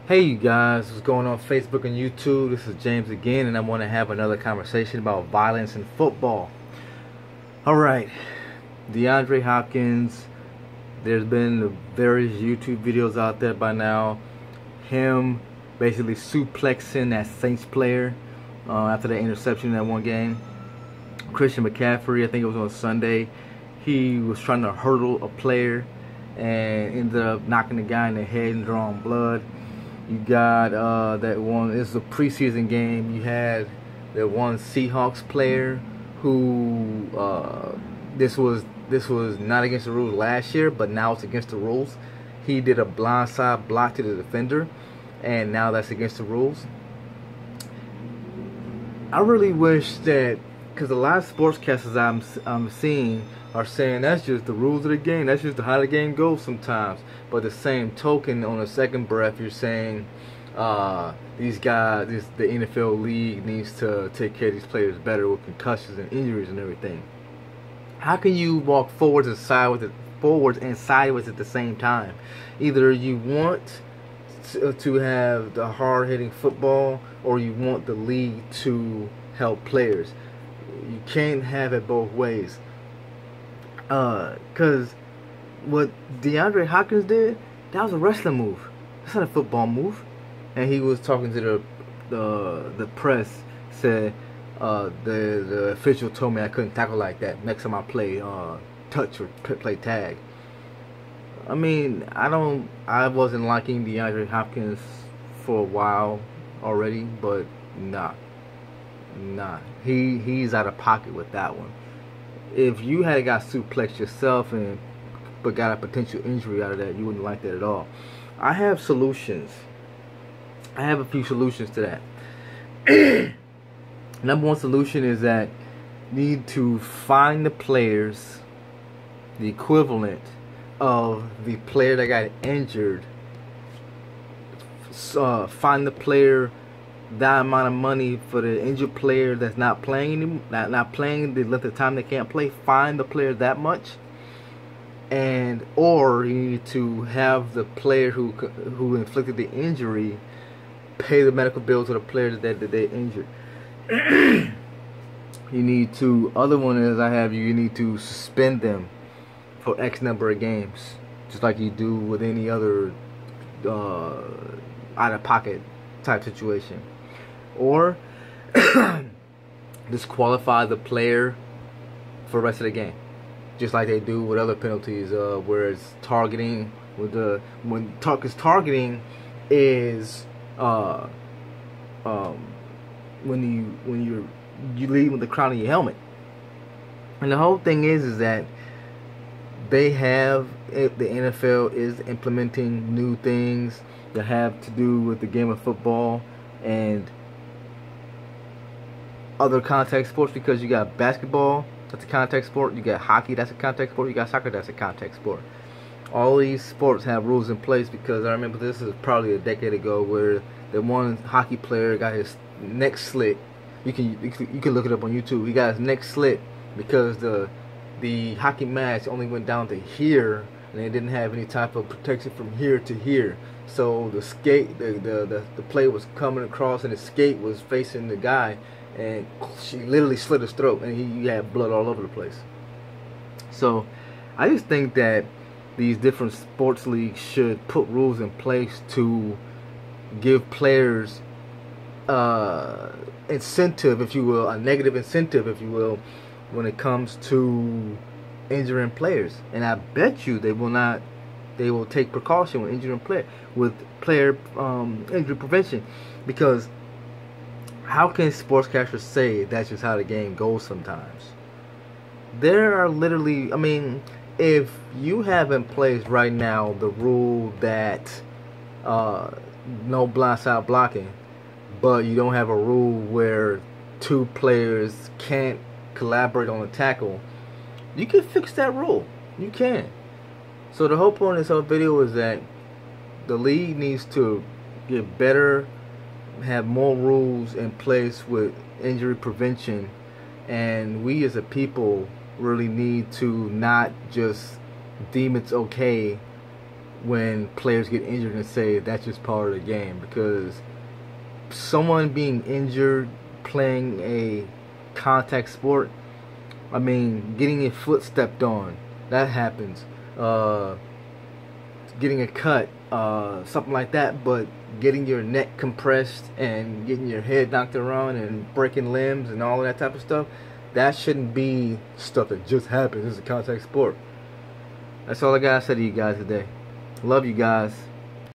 Hey you guys, what's going on Facebook and YouTube? This is James again, and I want to have another conversation about violence in football. Alright, DeAndre Hopkins, there's been various YouTube videos out there by now. Him basically suplexing that Saints player after that interception in that one game. Christian McCaffrey, I think it was on Sunday, he was trying to hurdle a player and ended up knocking the guy in the head and drawing blood. You got that one. This is a preseason game. You had that one Seahawks player who this was not against the rules last year, but now it's against the rules. He did a blindside block to the defender, and now that's against the rules. I really wish that, because a lot of sportscasters I'm seeing are saying that's just the rules of the game, that's just how the game goes sometimes. But the same token, on the second breath, you're saying these guys, the NFL league needs to take care of these players better with concussions and injuries and everything. How can you walk forwards and sideways at the same time? Either you want to have the hard-hitting football, or you want the league to help players. You can't have it both ways. Because what DeAndre Hopkins did, that was a wrestling move. That's not a football move. And he was talking to the press, said the official told me I couldn't tackle like that. Next time I play touch or play tag. I mean, I wasn't liking DeAndre Hopkins for a while already, but nah. He's out of pocket with that one. If you had got suplexed yourself but got a potential injury out of that, you wouldn't like that at all. I have solutions. I have a few solutions to that. Number one solution is that you need to find the players, the equivalent of the player that got injured. Find the player that amount of money for the injured player that's not playing anymore, not playing the length of time they can't play. Find the player that much, or you need to have the player who inflicted the injury pay the medical bill to the player that they injured. You need to. Other one is you need to suspend them for X number of games, just like you do with any other out of pocket type situation. Or disqualify the player for the rest of the game, just like they do with other penalties, where it's targeting. Because targeting is when you lead with the crown of your helmet, and the whole thing is that the NFL is implementing new things that have to do with the game of football and other contact sports, because you got basketball, that's a contact sport, you got hockey, that's a contact sport, you got soccer, that's a contact sport. All these sports have rules in place, because I remember this is probably a decade ago where the one hockey player got his neck slit. You can look it up on YouTube. He got his neck slit because the hockey match only went down to here, and they didn't have any type of protection from here to here. So the skate, the player was coming across, and the skate was facing the guy, and she literally slit his throat, and he had blood all over the place. So I just think that these different sports leagues should put rules in place to give players incentive, if you will, a negative incentive, if you will, when it comes to injuring players. And I bet you they will take precaution when injuring player injury prevention, because how can sportscasters say that's just how the game goes sometimes? There are literally, I mean, if you have in place right now the rule that no blindside blocking, but you don't have a rule where two players can't collaborate on a tackle, you can fix that rule. You can. So the whole point of this whole video is that the league needs to get better, have more rules in place with injury prevention, and we as a people really need to not just deem it's okay when players get injured and say that's just part of the game, because someone being injured playing a contact sport, I mean, getting your foot stepped on, that happens. Getting a cut, something like that, but getting your neck compressed and getting your head knocked around and breaking limbs and all of that type of stuff, that shouldn't be stuff that just happens. It's a contact sport. That's all I gotta say to you guys today. Love you guys.